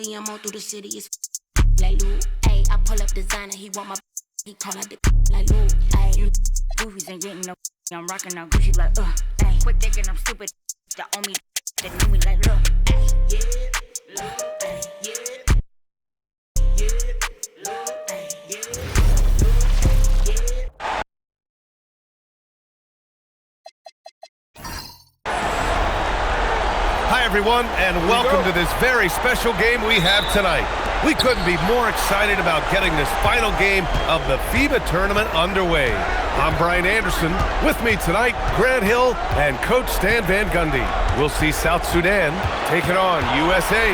I'm on through the city, it's like Lou. Ayy, I pull up designer, he want my he call out the like Lou. Ayy, you goofies ain't getting no. I'm rocking out Gucci like ayy. Quit thinking I'm stupid. That owe me, that knew me like look. Ayy, yeah, look, ayy, yeah, yeah, look, ayy, yeah. Hi, everyone, and welcome to this very special game we have tonight. We couldn't be more excited about getting this final game of the FIBA tournament underway. I'm Brian Anderson. With me tonight, Grant Hill and Coach Stan Van Gundy. We'll see South Sudan taking on USA.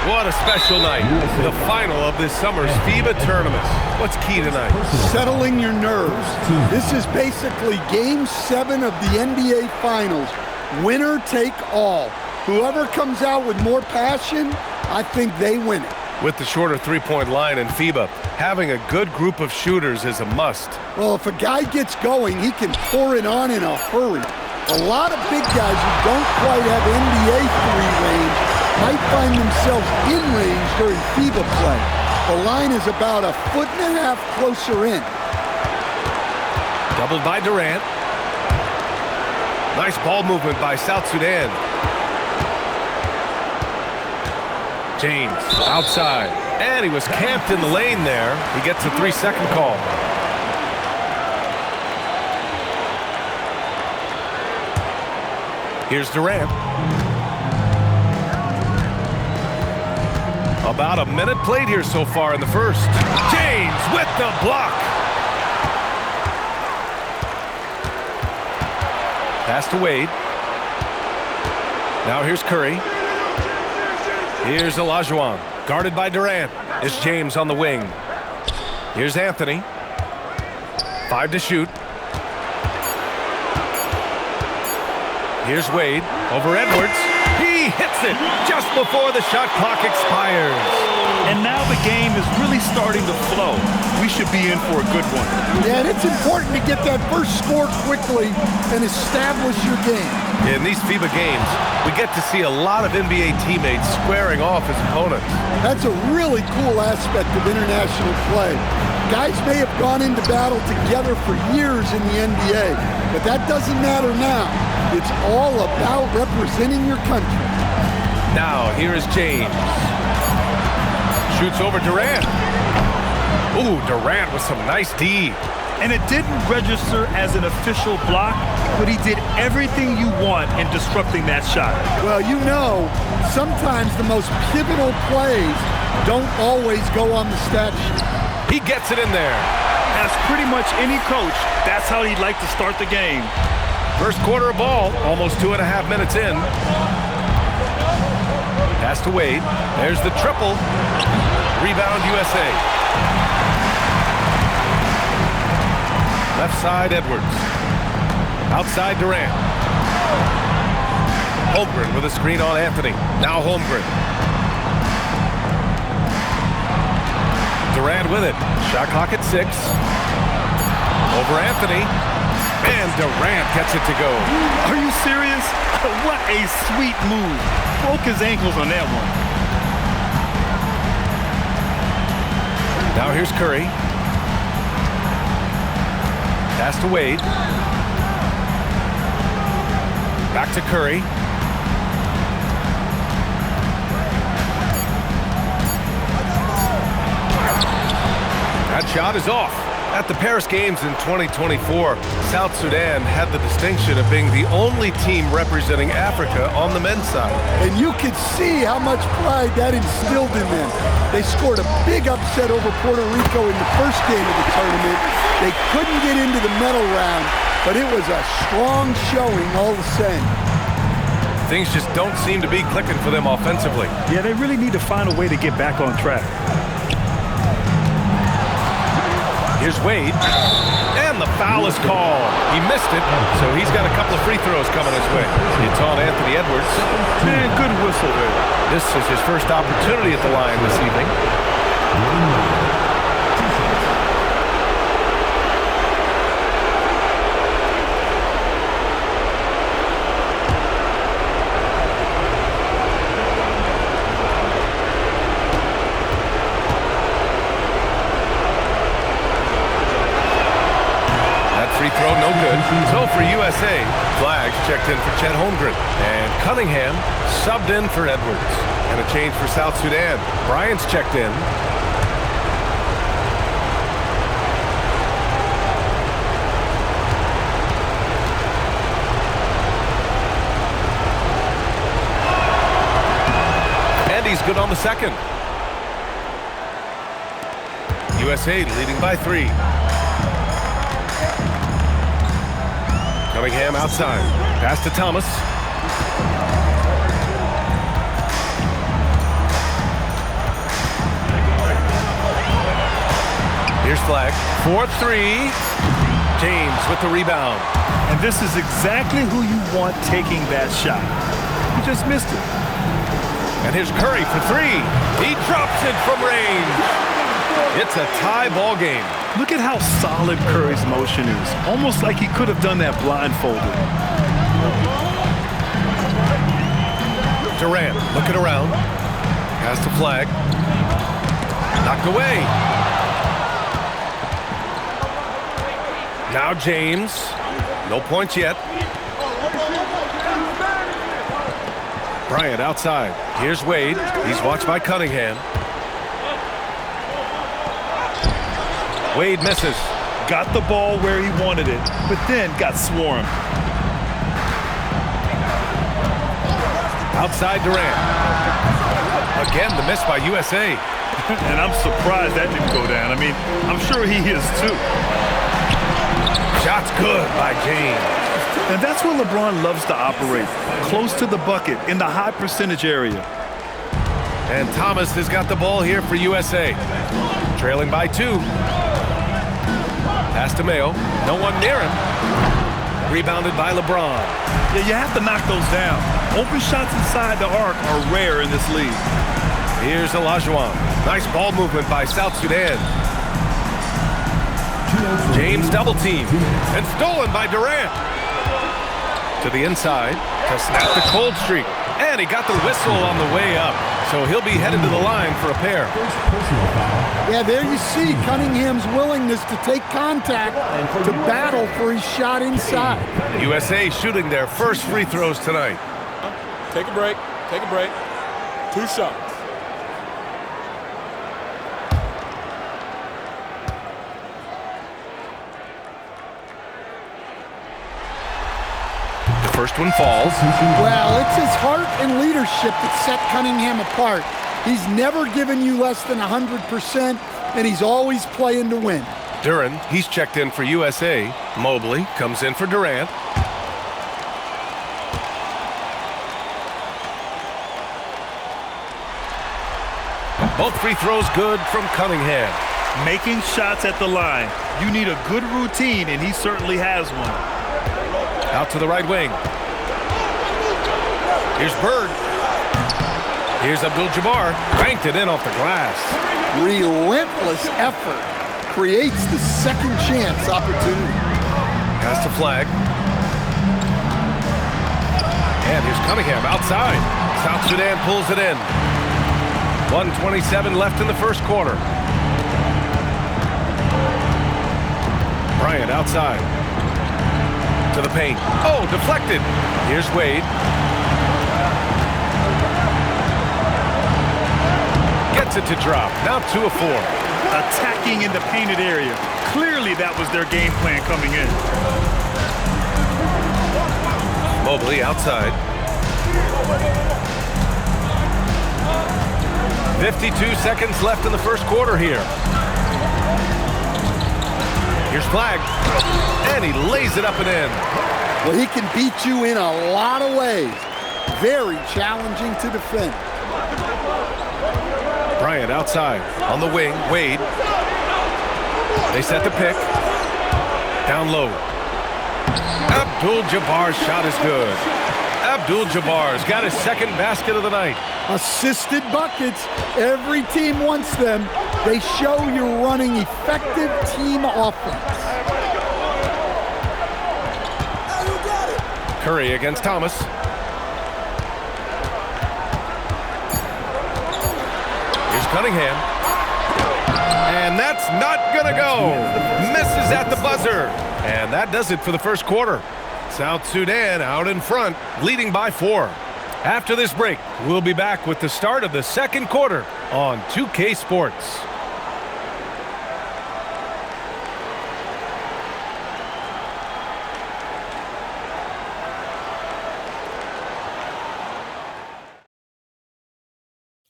What a special night. The final of this summer's FIBA tournament. What's key tonight? Settling your nerves. This is basically Game 7 of the NBA Finals. Winner take all. Whoever comes out with more passion, I think they win it. With the shorter three-point line in FIBA, having a good group of shooters is a must. Well, if a guy gets going, he can pour it on in a hurry. A lot of big guys who don't quite have NBA three range might find themselves in range during FIBA play. The line is about a foot and a half closer in. Doubled by Durant. Nice ball movement by South Sudan. James outside, and he was camped in the lane there. He gets a 3-second call. Here's Durant. About a minute played here so far in the first. James with the block. Pass to Wade. Now here's Curry. Here's Olajuwon, guarded by Durant. It's James on the wing. Here's Anthony. 5 to shoot. Here's Wade over Edwards. He hits it just before the shot clock expires. And now the game is really starting to flow. We should be in for a good one. Yeah, and it's important to get that first score quickly and establish your game. In these FIBA games, we get to see a lot of NBA teammates squaring off as opponents. That's a really cool aspect of international play. Guys may have gone into battle together for years in the NBA, but that doesn't matter now. It's all about representing your country. Now, here is James. Shoots over Durant. Ooh, Durant with some nice D. And it didn't register as an official block, but he did everything you want in disrupting that shot. Well, you know, sometimes the most pivotal plays don't always go on the stat sheet. He gets it in there. As pretty much any coach, that's how he'd like to start the game. First quarter of ball, almost 2.5 minutes in. Pass to Wade. There's the triple. Rebound USA. Left side, Edwards. Outside, Durant. Holmgren with a screen on Anthony. Now Holmgren. Durant with it. Shot clock at 6. Over Anthony. And Durant gets it to go. Are you serious? What a sweet move. Broke his ankles on that one. Now here's Curry. Pass to Wade. Back to Curry. That shot is off. At the Paris Games in 2024, South Sudan had the distinction of being the only team representing Africa on the men's side. And you could see how much pride that instilled in them. They scored a big upset over Puerto Rico in the first game of the tournament. They couldn't get into the medal round, but it was a strong showing all the same. Things just don't seem to be clicking for them offensively. Yeah, they really need to find a way to get back on track. Here's Wade, and the foul is called. He missed it, so he's got a couple of free throws coming his way. It's on Anthony Edwards. Man, good whistle there. This is his first opportunity at the line this evening. USA. Flags checked in for Chet Holmgren. And Cunningham subbed in for Edwards. And a change for South Sudan. Bryant's checked in. And he's good on the second. USA leading by 3. Cunningham outside. Pass to Thomas. Here's Flag. 4-3. James with the rebound. And this is exactly who you want taking that shot. He just missed it. And here's Curry for 3. He drops it from range. It's a tie ball game. Look at how solid Curry's motion is. Almost like he could have done that blindfolded. Durant looking around. Pass to Flag. Knocked away. Now James. No points yet. Bryant outside. Here's Wade. He's watched by Cunningham. Wade misses. Got the ball where he wanted it, but then got swarmed. Outside Durant. Again, the miss by USA. And I'm surprised that didn't go down. I mean, I'm sure he is too. Shot's good by James. And that's where LeBron loves to operate. Close to the bucket, in the high percentage area. And Thomas has got the ball here for USA. Trailing by 2. Pass to Mayo. No one near him. Rebounded by LeBron. Yeah, you have to knock those down. Open shots inside the arc are rare in this league. Here's Olajuwon. Nice ball movement by South Sudan. James double team. And stolen by Durant. To the inside to snap the cold streak. And he got the whistle on the way up. So he'll be headed to the line for a pair. Yeah, there you see Cunningham's willingness to take contact, to battle for his shot inside. USA shooting their first free throws tonight. Take a break. Take a break. 2 shots. The first one falls. Well, it's his heart and leadership that set Cunningham apart. He's never given you less than 100%, and he's always playing to win. Duren, he's checked in for USA. Mobley comes in for Durant. Both free throws good from Cunningham. Making shots at the line. You need a good routine, and he certainly has one. Out to the right wing. Here's Bird. Here's Abdul-Jabbar. Banked it in off the glass. Relentless effort creates the second chance opportunity. Pass to Flag. And here's Cunningham outside. South Sudan pulls it in. 1:27 left in the first quarter. Bryant outside. To the paint. Oh, deflected. Here's Wade. Gets it to drop. Now 2 of 4. Attacking in the painted area. Clearly that was their game plan coming in. Mobley outside. 52 seconds left in the first quarter here. Here's Flag. And he lays it up and in. Well, he can beat you in a lot of ways. Very challenging to defend. Bryant outside. On the wing, Wade. They set the pick. Down low. Abdul-Jabbar's shot is good. Abdul-Jabbar's got his second basket of the night. Assisted buckets. Every team wants them. They show you're running effective team offense. Curry against Thomas. Here's Cunningham. And that's not gonna go. Misses at the buzzer. And that does it for the first quarter. South Sudan out in front, leading by 4. After this break, we'll be back with the start of the second quarter on 2K Sports.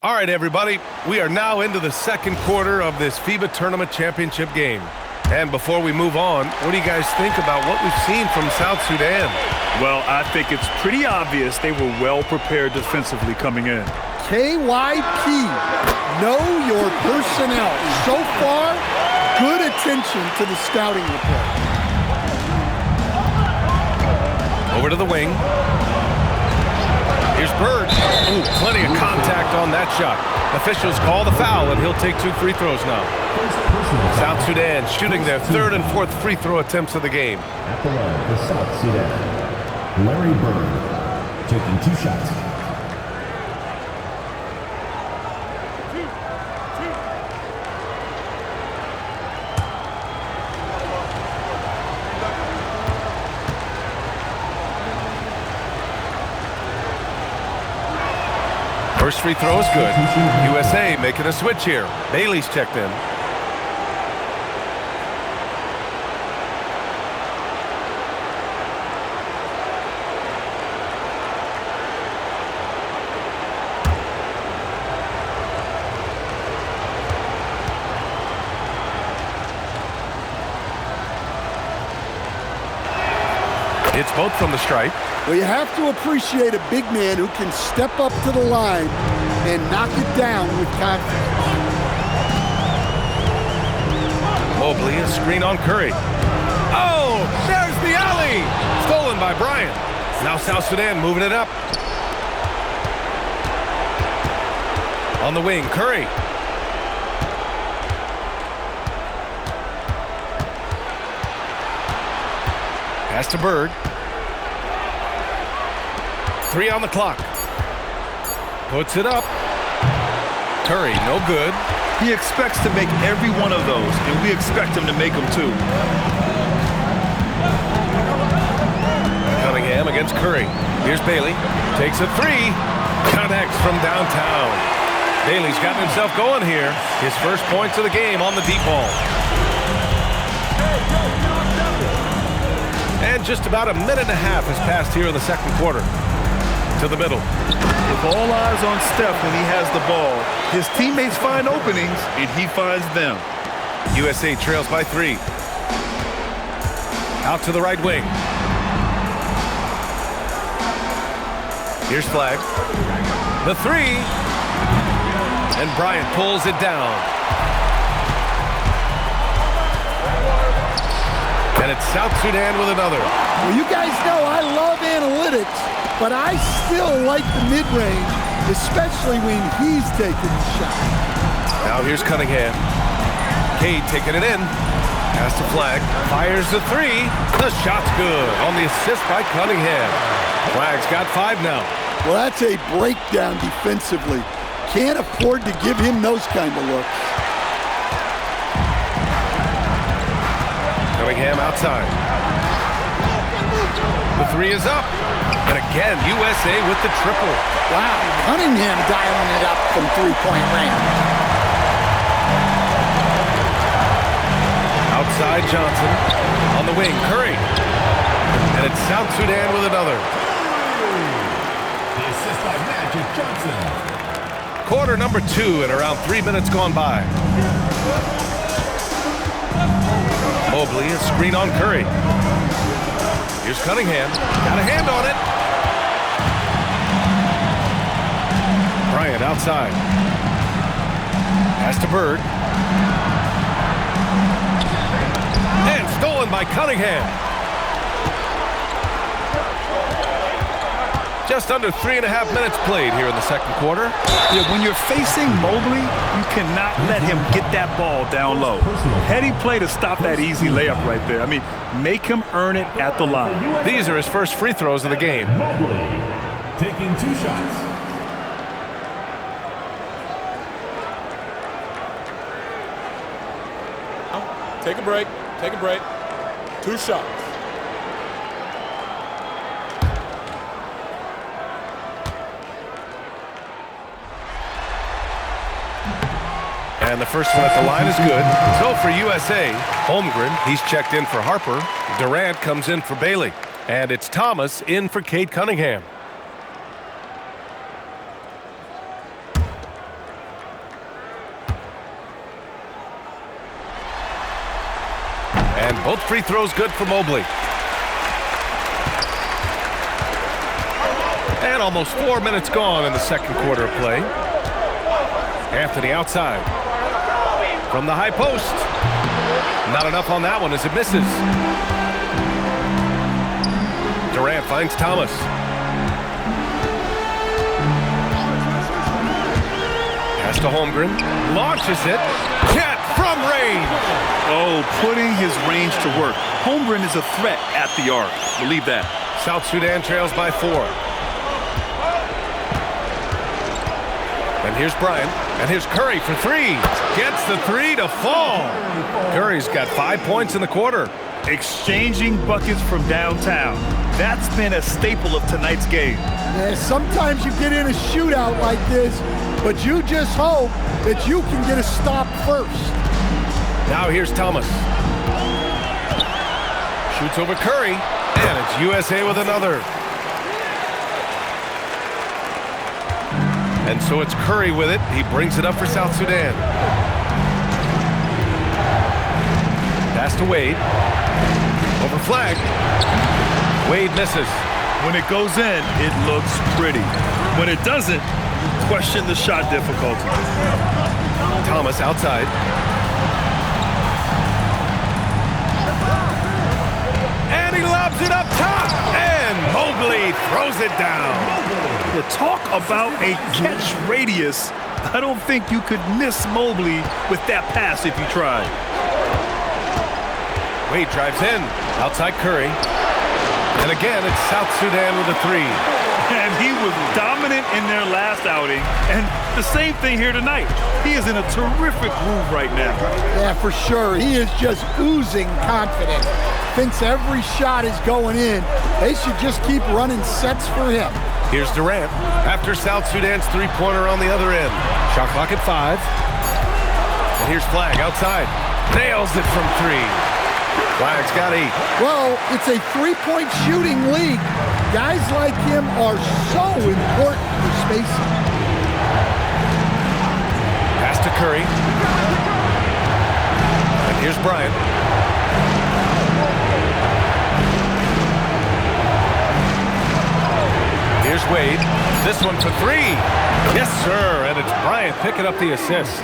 All right, everybody, we are now into the second quarter of this FIBA Tournament Championship game. And before we move on, what do you guys think about what we've seen from South Sudan? Well, I think it's pretty obvious they were well prepared defensively coming in. KYP, know your personnel. So far, good attention to the scouting report. Over to the wing. Here's Bird. Ooh, plenty of contact on that shot. Officials call the foul, and he'll take 2 free throws now. South Sudan shooting their 3rd and 4th free throw attempts of the game. At the line for South Sudan, Larry Bird taking 2 shots. First free throw is good. USA making a switch here. Bailey's checked in. It's both from the stripe. Well, you have to appreciate a big man who can step up to the line and knock it down with confidence. Mobley, a screen on Curry. Oh, there's the alley! Stolen by Bryant. Now South Sudan moving it up. On the wing, Curry. Pass to Bird. 3 on the clock. Puts it up. Curry, no good. He expects to make every one of those, and we expect him to make them too. Cunningham against Curry. Here's Bailey. Takes a 3. Connects from downtown. Bailey's gotten himself going here. His first points of the game on the deep ball. And just about a minute and a half has passed here in the second quarter. To the middle. With all eyes on Steph when he has the ball, his teammates find openings, and he finds them. USA trails by 3. Out to the right wing. Here's Flag. The 3. And Bryant pulls it down. And it's South Sudan with another. Well, you guys know I love analytics, but I still like the mid-range, especially when he's taking the shot. Now here's Cunningham. Cade taking it in. Pass to Flag. Fires the 3. The shot's good on the assist by Cunningham. Flag's got 5 now. Well, that's a breakdown defensively. Can't afford to give him those kind of looks. Cunningham outside. The 3 is up. And again, USA with the triple. Wow, Cunningham dialing it up from three-point range. Outside Johnson. On the wing, Curry. And it's South Sudan with another. The assist by Magic Johnson. Quarter number 2 and around 3 minutes gone by. Mobley, a screen on Curry. Here's Cunningham. Got a hand on it. Bryant outside. Pass to Bird. And stolen by Cunningham. Just under 3.5 minutes played here in the second quarter. Yeah, when you're facing Mobley, you cannot let him get that ball down low. Heady play to stop that easy layup right there. I mean, make him earn it at the line. These are his first free throws of the game. Mobley taking 2 shots. Take a break. Take a break. 2 shots. And the first one at the line is good. So for USA, Holmgren, he's checked in for Harper. Durant comes in for Bailey. And it's Thomas in for Cade Cunningham. And both free throws good for Mobley. And almost 4 minutes gone in the second quarter of play. Anthony outside. From the high post. Not enough on that one as it misses. Durant finds Thomas. Pass to Holmgren. Launches it. Cat from range. Oh, putting his range to work. Holmgren is a threat at the arc. Believe that. South Sudan trails by 4. And here's Bryant. And here's Curry for 3. Gets the 3 to fall. Curry's got 5 points in the quarter. Exchanging buckets from downtown. That's been a staple of tonight's game. Yeah, sometimes you get in a shootout like this, but you just hope that you can get a stop first. Now here's Thomas. Shoots over Curry. And it's USA with another. And so it's Curry with it. He brings it up for South Sudan. Pass to Wade. Over flag. Wade misses. When it goes in, it looks pretty. When it doesn't, question the shot difficulty. Thomas outside. And he lobs it up top. And Mobley throws it down. You talk about a catch radius. I don't think you could miss Mobley with that pass if you tried. Wade drives in. Outside Curry. And again, it's South Sudan with a 3. And he was dominant in their last outing. And the same thing here tonight. He is in a terrific groove right now. Yeah, for sure. He is just oozing confidence. Thinks every shot is going in. They should just keep running sets for him. Here's Durant after South Sudan's 3-pointer on the other end. Shot clock at 5. And here's Flag outside. Nails it from 3. Flag's got 8. Well, it's a three-point shooting league. Guys like him are so important for spacing. Pass to Curry. And here's Bryant. Here's Wade. This one for 3. Yes, sir. And it's Bryant picking up the assist.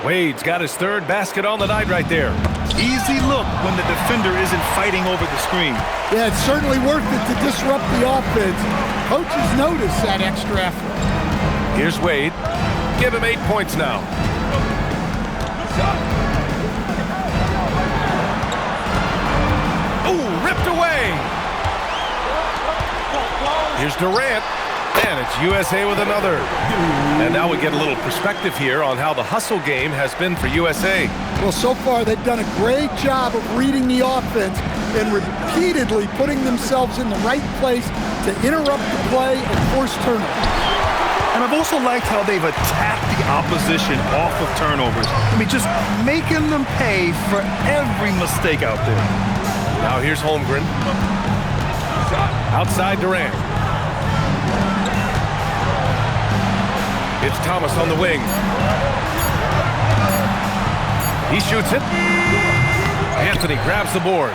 Wade's got his 3rd basket on the night right there. Easy look when the defender isn't fighting over the screen. Yeah, it's certainly worth it to disrupt the offense. Coaches notice that extra effort. Here's Wade. Give him 8 points now. Oh, ripped away. Here's Durant. And it's USA with another. And now we get a little perspective here on how the hustle game has been for USA. Well, so far they've done a great job of reading the offense and repeatedly putting themselves in the right place to interrupt the play and force turnovers. And I've also liked how they've attacked the opposition off of turnovers. I mean, just making them pay for every mistake out there. Now here's Holmgren. Outside Durant. It's Thomas on the wing. He shoots it. Anthony grabs the board.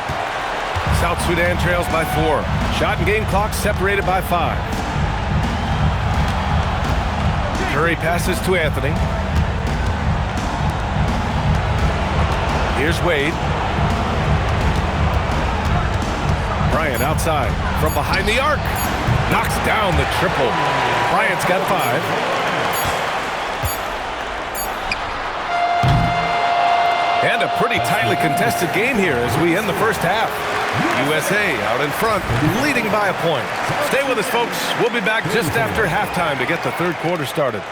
South Sudan trails by 4. Shot and game clock separated by 5. Curry passes to Anthony. Here's Wade. Bryant outside from behind the arc. Knocks down the triple. Bryant's got 5. And a pretty tightly contested game here as we end the first half. USA out in front, leading by a point. Stay with us, folks. We'll be back just after halftime to get the third quarter started.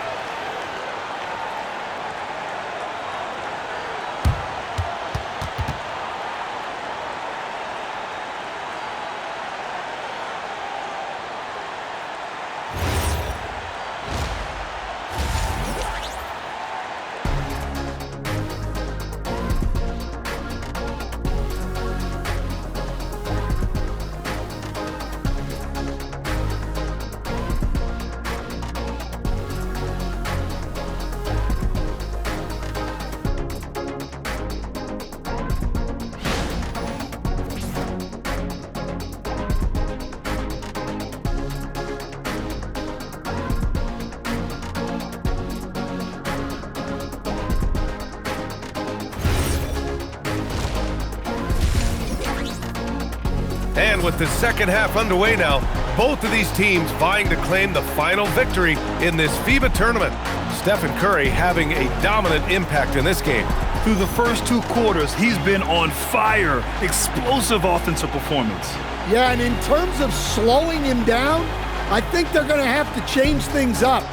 And with the second half underway now, both of these teams vying to claim the final victory in this FIBA tournament. Stephen Curry having a dominant impact in this game. Through the first 2 quarters, he's been on fire. Explosive offensive performance. Yeah, and in terms of slowing him down, I think they're going to have to change things up.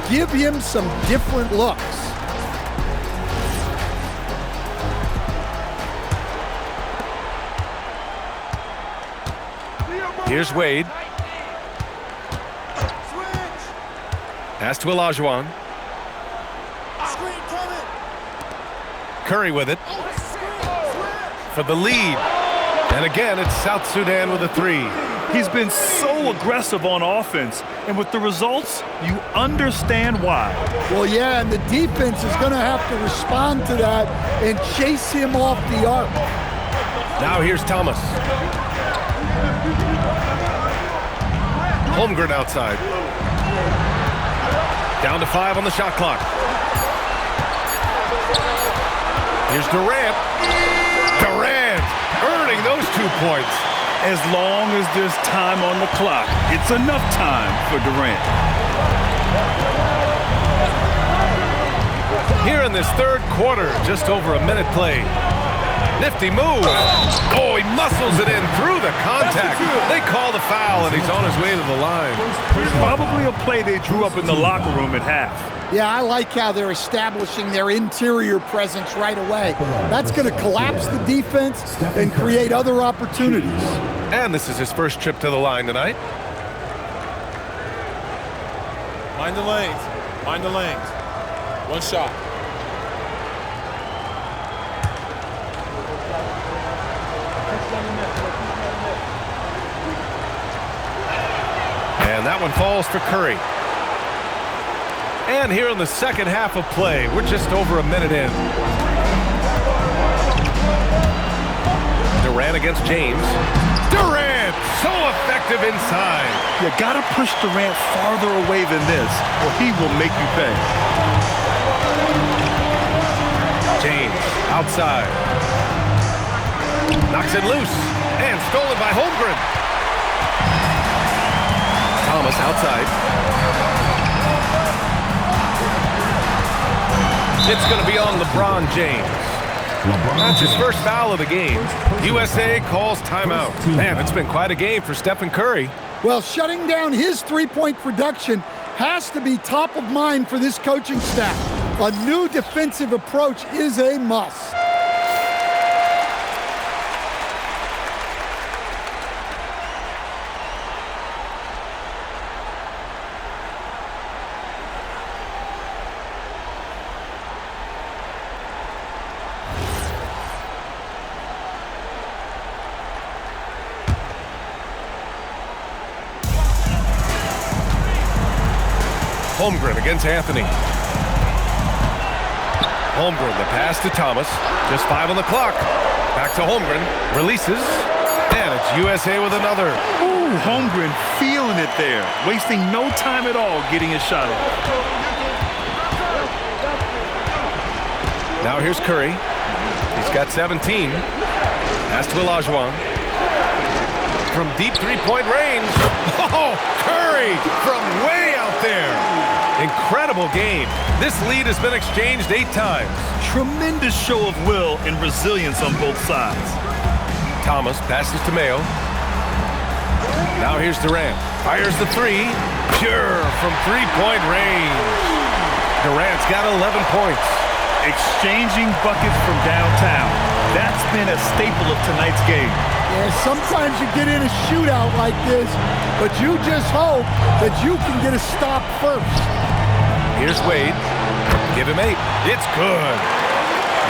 Give him some different looks. Here's Wade. Pass to Olajuwon. Curry with it. For the lead. And again, it's South Sudan with a 3. He's been so aggressive on offense, and with the results, you understand why. Well, yeah, and the defense is going to have to respond to that and chase him off the arc. Now here's Thomas. Holmgren outside. Down to 5 on the shot clock. Here's Durant. Durant earning those 2 points. As long as there's time on the clock, it's enough time for Durant. Here in this third quarter, just over a minute played. Nifty move. Oh, he muscles it in through the contact. They call the foul, and he's on his way to the line. Probably a play they drew up in the locker room at half. Yeah, I like how they're establishing their interior presence right away. That's going to collapse the defense and create other opportunities. And this is his first trip to the line tonight. Mind the lanes. Mind the lanes. 1 shot. And that one falls for Curry. And here in the second half of play, we're just over a minute in. Durant against James. Durant, so effective inside. You gotta push Durant farther away than this, or he will make you pay. James outside. Knocks it loose. And stolen by Holmgren. Thomas outside. It's going to be on LeBron James. That's his first foul of the game. USA calls timeout. Man, it's been quite a game for Stephen Curry. Well, shutting down his three-point production has to be top of mind for this coaching staff. A new defensive approach is a must. Holmgren against Anthony. Holmgren, the pass to Thomas. Just 5 on the clock. Back to Holmgren. Releases. And it's USA with another. Ooh, Holmgren feeling it there. Wasting no time at all getting his shot off. Now here's Curry. He's got 17. Pass to Olajuwon. From deep three-point range. Oh, Curry from way out there. Incredible game. This lead has been exchanged 8 times. Tremendous show of will and resilience on both sides. Thomas passes to Mayo. Now here's Durant. Fires the 3. Pure from three-point range. Durant's got 11 points. Exchanging buckets from downtown. That's been a staple of tonight's game. Yeah, sometimes you get in a shootout like this, but you just hope that you can get a stop first. Here's Wade. Give him 8. It's good.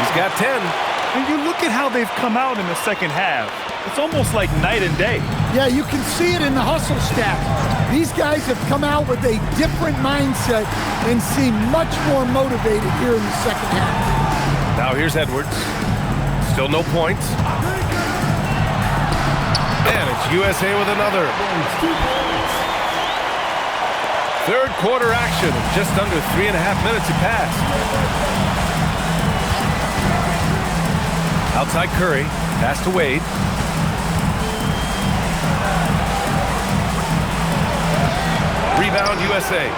He's got 10. And you look at how they've come out in the second half. It's almost like night and day. Yeah, you can see it in the hustle stat. These guys have come out with a different mindset and seem much more motivated here in the second half. Now here's Edwards. Still no points. And it's USA with another. Third quarter action. Just under 3.5 minutes have passed. Outside Curry. Pass to Wade. Rebound USA.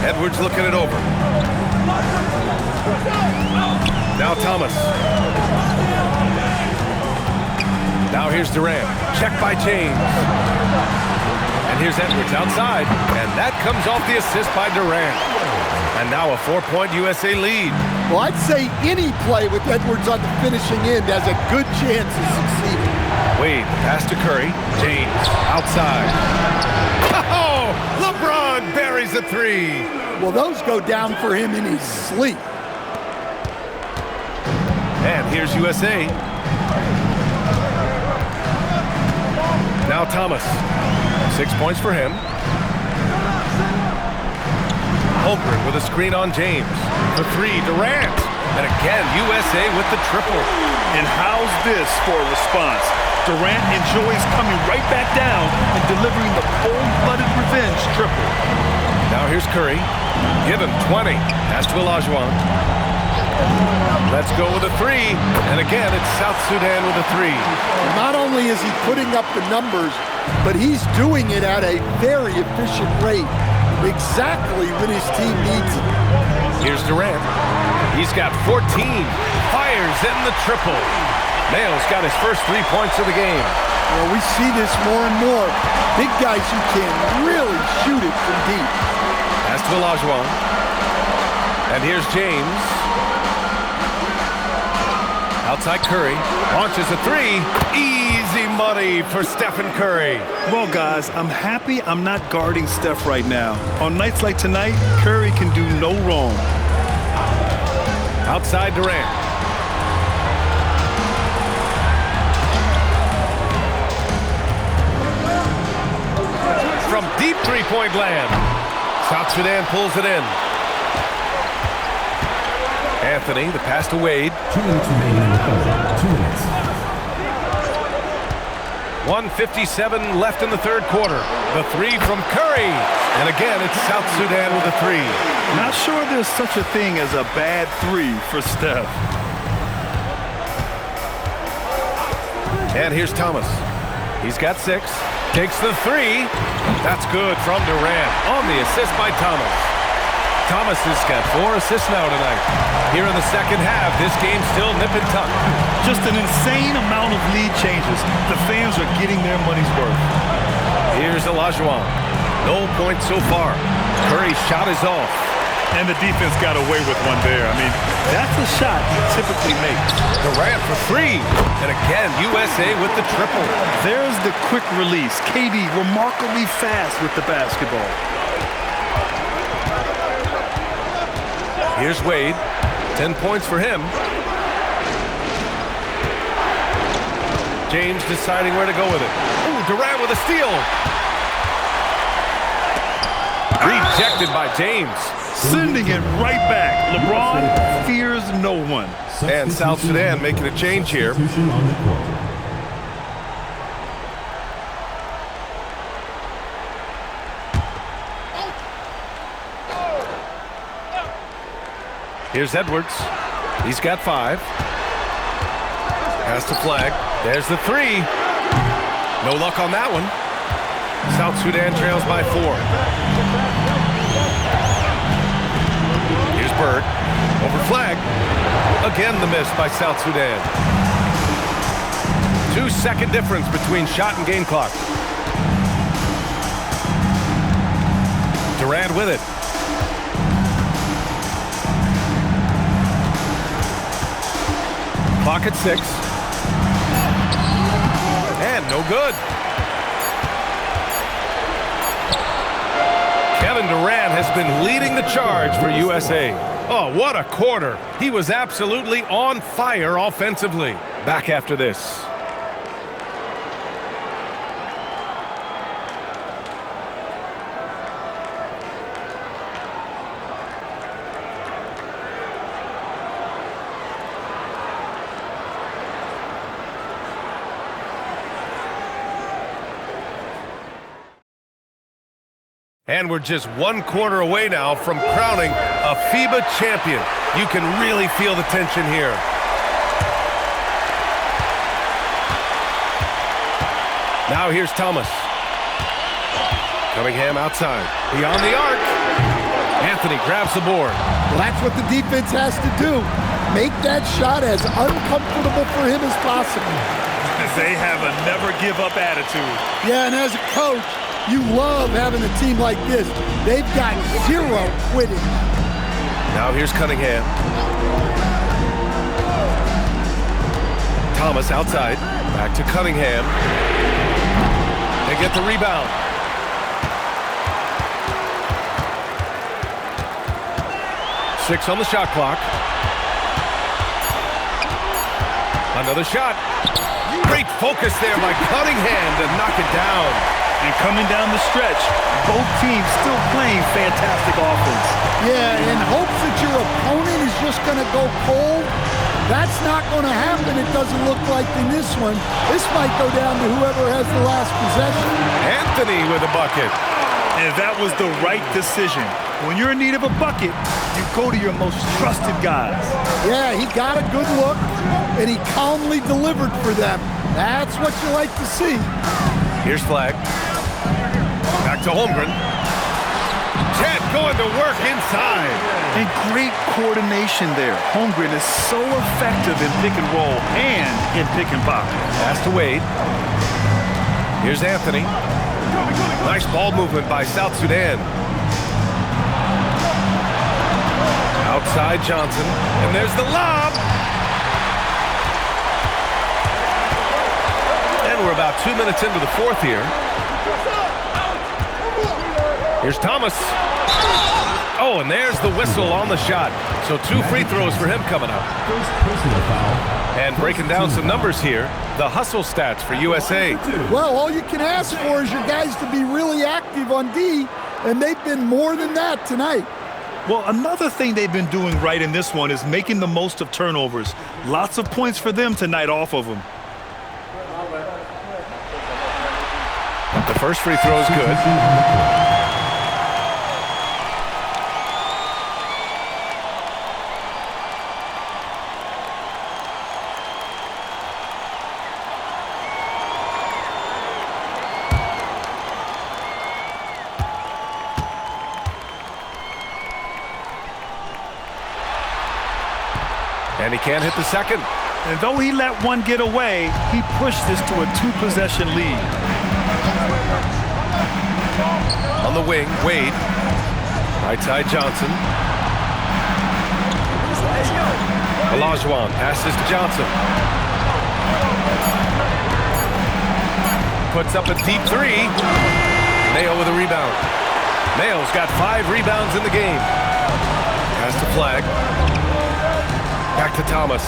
Edwards looking it over. Now Thomas. Now here's Durant. Check by James. And here's Edwards outside. And that comes off the assist by Durant. And now a 4-point USA lead. Well, I'd say any play with Edwards on the finishing end has a good chance of succeeding. Wade, pass to Curry. James, outside. Oh! LeBron buries a three. Well, those go down for him in his sleep. And here's USA. Now Thomas. 6 points for him. Holmgren with a screen on James. For three, Durant. And again, USA with the triple. And how's this for a response? Durant enjoys coming right back down and delivering the cold-blooded revenge triple. Now here's Curry. Give him 20. Pass to Olajuwon. Let's go with a three. And again, it's South Sudan with a three. Not only is he putting up the numbers, but he's doing it at a very efficient rate, exactly when his team needs it. Here's Durant. He's got 14. Fires in the triple. Nails got his first 3 points of the game. Well, we see this more and more. Big guys who can really shoot it from deep. Pass to Olajuwon. And here's James. Outside Curry. Launches a three. Easy money for Stephen Curry. Well, guys, I'm happy I'm not guarding Steph right now. On nights like tonight, Curry can do no wrong. Outside Durant. From deep three-point land. South Sudan pulls it in. Anthony, the pass to Wade. 2 minutes remaining in the third. 2 minutes. 1:57 left in the third quarter. The three from Curry. And again, it's South Sudan with a three. Not sure there's such a thing as a bad three for Steph. And here's Thomas. He's got 6. Takes the three. That's good from Durant on the assist by Thomas. Thomas has got 4 assists now tonight. Here in the second half, this game's still nip and tuck. Just an insane amount of lead changes. The fans are getting their money's worth. Here's Olajuwon. No points so far. Curry's shot is off. And the defense got away with one there. I mean, that's a shot he typically makes. Durant for three. And again, USA with the triple. There's the quick release. KD remarkably fast with the basketball. Here's Wade. 10 points for him. James deciding where to go with it. Ooh, Durant with a steal. Rejected by James. Sending it right back. LeBron fears no one. And South Sudan making a change here. Substitution on the court. Here's Edwards. He's got 5. Has to flag. There's the three. No luck on that one. South Sudan trails by 4. Here's Bird. Over flag. Again the miss by South Sudan. 2-second difference between shot and game clock. Durant with it. Clock at 6. And no good. Kevin Durant has been leading the charge for USA. Oh, what a quarter. He was absolutely on fire offensively. Back after this. And we're just 1 quarter away now from crowning a FIBA champion. You can really feel the tension here. Now here's Thomas. Cunningham outside. Beyond the arc. Anthony grabs the board. Well, that's what the defense has to do. Make that shot as uncomfortable for him as possible. They have a never-give-up attitude. Yeah, and as a coach, you love having a team like this. They've got zero quitting. Now here's Cunningham. Thomas outside. Back to Cunningham. They get the rebound. Six on the shot clock. Another shot. Great focus there by Cunningham to knock it down. And coming down the stretch, both teams still playing fantastic offense. Yeah, in hopes that your opponent is just going to go cold. That's not going to happen, it doesn't look like in this one. This might go down to whoever has the last possession. Anthony with a bucket. And that was the right decision. When you're in need of a bucket, you go to your most trusted guys. Yeah, he got a good look, and he calmly delivered for them. That's what you like to see. Here's Flag. Back to Holmgren. Chet going to work inside. And great coordination there. Holmgren is so effective in pick and roll and in pick and pop. Pass to Wade. Here's Anthony. Nice ball movement by South Sudan. Outside Johnson. And there's the lob. And we're about 2 minutes into the fourth here. Here's Thomas. Oh, and there's the whistle on the shot. So 2 free throws for him coming up. First personal foul. And breaking down some numbers here, the hustle stats for USA. Well, all you can ask for is your guys to be really active on D, and they've been more than that tonight. Well, another thing they've been doing right in this one is making the most of turnovers. Lots of points for them tonight off of them. The first free throw is good. And he can't hit the second. And though he let one get away, he pushed this to a 2-possession lead. On the wing, Wade. Right side, Johnson. Olajuwon passes to Johnson. Puts up a deep three. Mayo with a rebound. Mayo's got 5 rebounds in the game. Pass to Flag. Back to Thomas.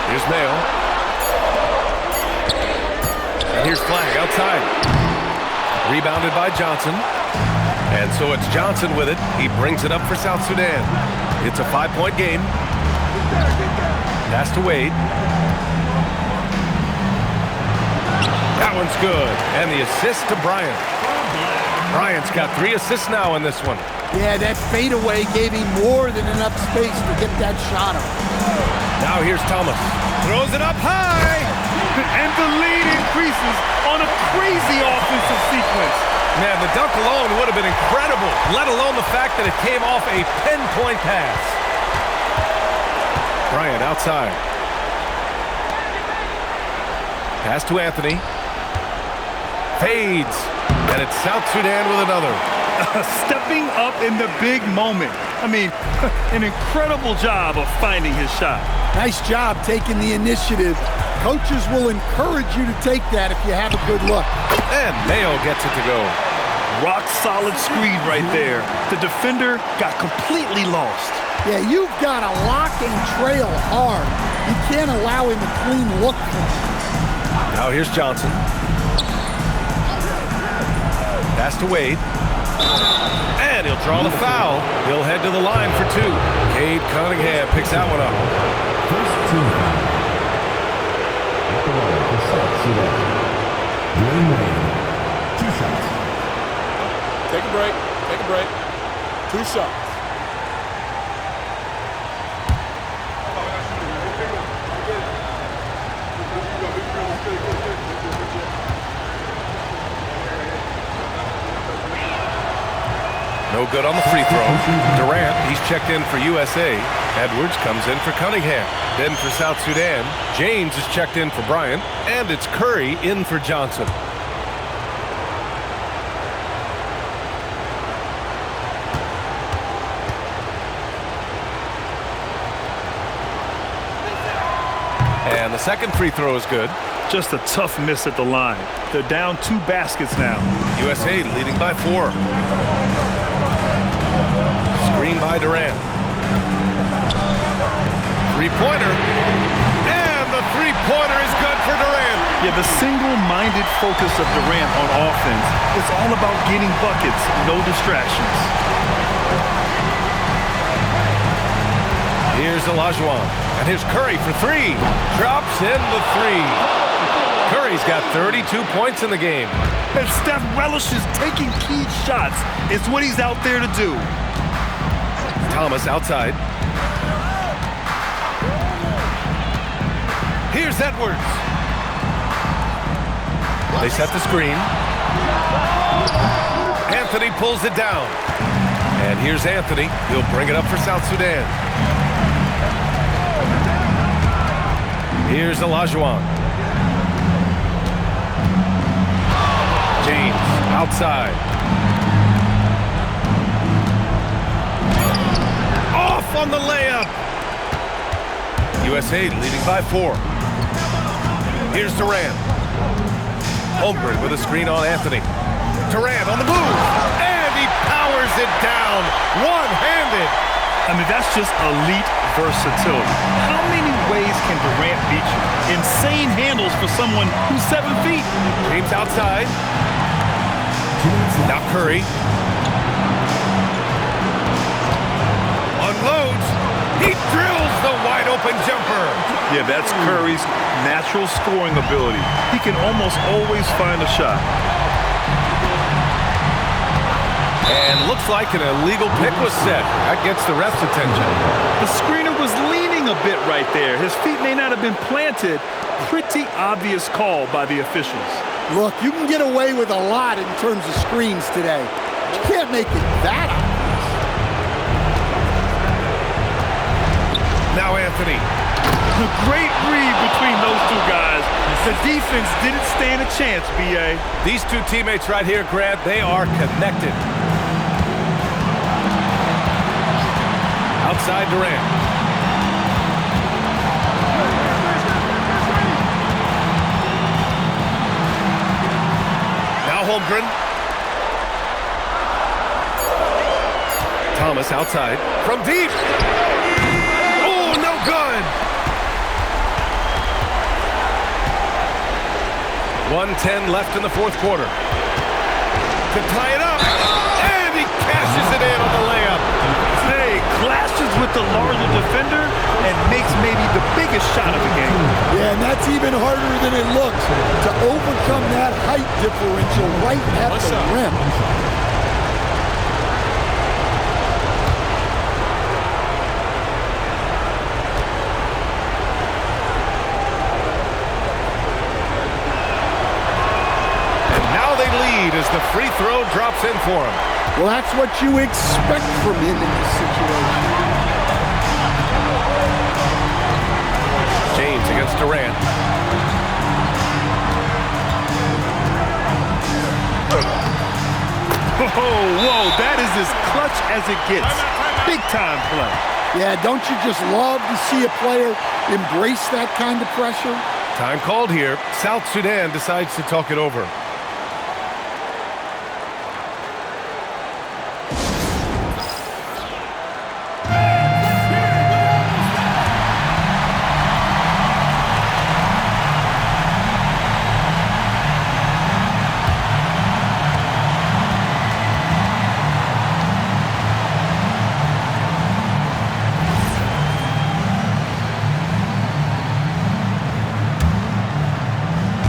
Here's Mayo. And here's Flag outside. Rebounded by Johnson. And so it's Johnson with it. He brings it up for South Sudan. It's a 5-point game. Pass to Wade. That one's good. And the assist to Bryant. Bryant's got 3 assists now in this one. Yeah, that fadeaway gave him more than enough space to get that shot up. Now here's Thomas. Throws it up high. And the lead increases on a crazy offensive sequence. Man, the dunk alone would have been incredible, let alone the fact that it came off a pinpoint pass. Bryant outside. Pass to Anthony. Fades. And it's South Sudan with another. Stepping up in the big moment. I mean, an incredible job of finding his shot. Nice job taking the initiative. Coaches will encourage you to take that if you have a good look. And Mayo gets it to go. Rock solid screen right there. The defender got completely lost. Yeah, you've got to lock and trail hard. You can't allow him a clean look. Now here's Johnson. Pass to Wade. And he'll draw the foul. He'll head to the line for 2. Cade Cunningham picks that one up. First team foul. At the line for South Sudan. Dwayne Wade. 2 shots. Take a break. Take a break. 2 shots. No good on the free throw. Durant, he's checked in for USA. Edwards comes in for Cunningham. Then for South Sudan, James is checked in for Bryant. And it's Curry in for Johnson. And the second free throw is good. Just a tough miss at the line. They're down 2 baskets now. USA leading by 4. Screen by Durant. Three-pointer. And the three-pointer is good for Durant. Yeah, the single-minded focus of Durant on offense is all about getting buckets, no distractions. Here's Olajuwon. And here's Curry for 3. Drops in the 3. Curry's got 32 points in the game. And Steph relishes taking key shots. It's what he's out there to do. Thomas outside. Here's Edwards. They set the screen. Anthony pulls it down. And here's Anthony. He'll bring it up for South Sudan. Here's Olajuwon. James outside. Off on the layup. USA leading by 4. Here's Durant. Holmgren with a screen on Anthony. Durant on the move. And he powers it down. One-handed. I mean, that's just elite versatility. How many ways can Durant beat you? Insane handles for someone who's 7 feet. James outside. Now Curry. Unloads. He drills the wide-open jumper. Yeah, that's Curry's natural scoring ability. He can almost always find a shot. And looks like an illegal pick was set. That gets the ref's attention. The screener was leaning a bit right there. His feet may not have been planted. Pretty obvious call by the officials. Look, you can get away with a lot in terms of screens today. You can't make it that obvious. Now Anthony. A great read between those 2 guys. The defense didn't stand a chance, B.A. These 2 teammates right here, Grant, they are connected. Outside Durant. Now Holmgren. Thomas outside. From deep. Oh, no good. 1:10 left in the 4th quarter. To tie it up. And he cashes it in on the layup. Hey, clashes with the larger defender and makes maybe the biggest shot of the game. Yeah, and that's even harder than it looks to overcome that height differential right at the rim. And now they lead as the free throw drops in for him. Well, that's what you expect from him in this situation. James against Durant. Whoa, that is as clutch as it gets. Big time play. Yeah, don't you just love to see a player embrace that kind of pressure? Time called here. South Sudan decides to talk it over.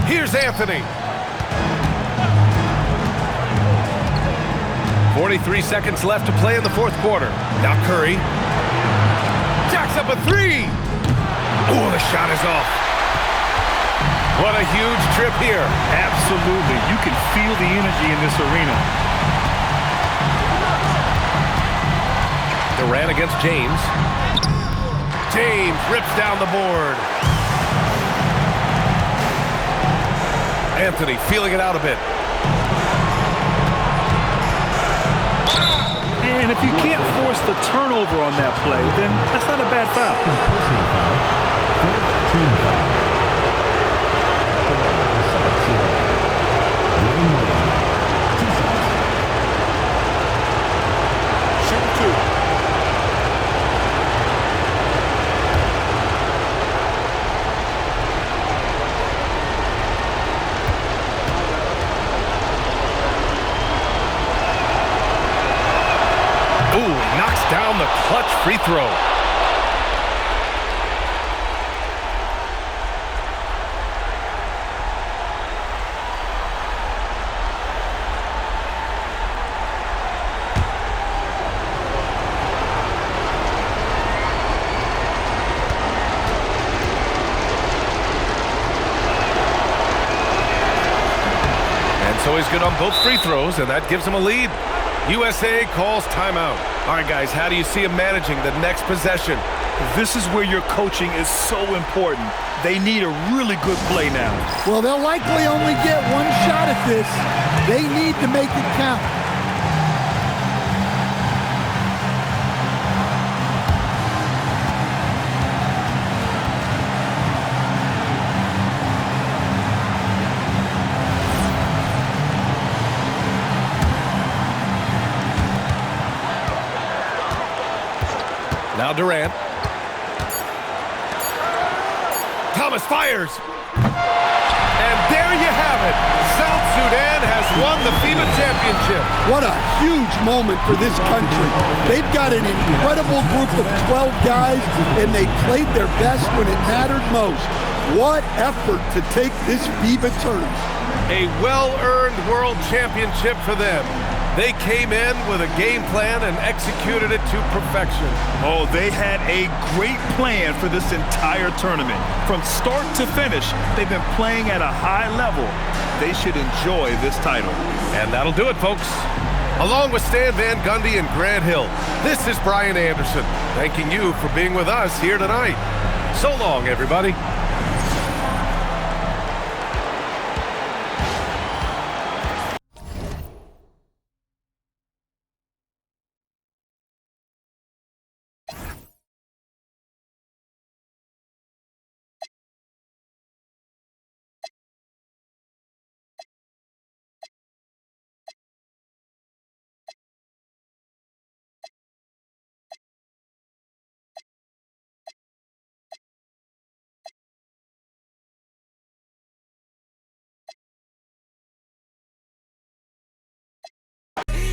Here's Anthony. 43 seconds left to play in the 4th quarter. Now Curry. Jacks up a 3. Oh, the shot is off. What a huge trip here. Absolutely. You can feel the energy in this arena. Durant against James. James rips down the board. Anthony feeling it out a bit. And if you can't force the turnover on that play, then that's not a bad foul. Personal foul. Team foul. Dwayne Wade. 2 shots. Shoot 2. Ooh, knocks down the clutch free throw. And so he's good on both free throws, and that gives him a lead. USA calls timeout. All right, guys, how do you see him managing the next possession? This is where your coaching is so important. They need a really good play now. Well, they'll likely only get one shot at this. They need to make it count. Now Durant. Thomas fires. And there you have it. South Sudan has won the FIBA championship. What a huge moment for this country. They've got an incredible group of 12 guys, and they played their best when it mattered most. What effort to take this FIBA tournament. A well-earned world championship for them. They came in with a game plan and executed it to perfection. Oh, they had a great plan for this entire tournament. From start to finish, they've been playing at a high level. They should enjoy this title. And that'll do it, folks. Along with Stan Van Gundy and Grant Hill, this is Brian Anderson, thanking you for being with us here tonight. So long, everybody.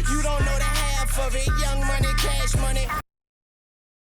You don't know the half of it. Young money, cash money.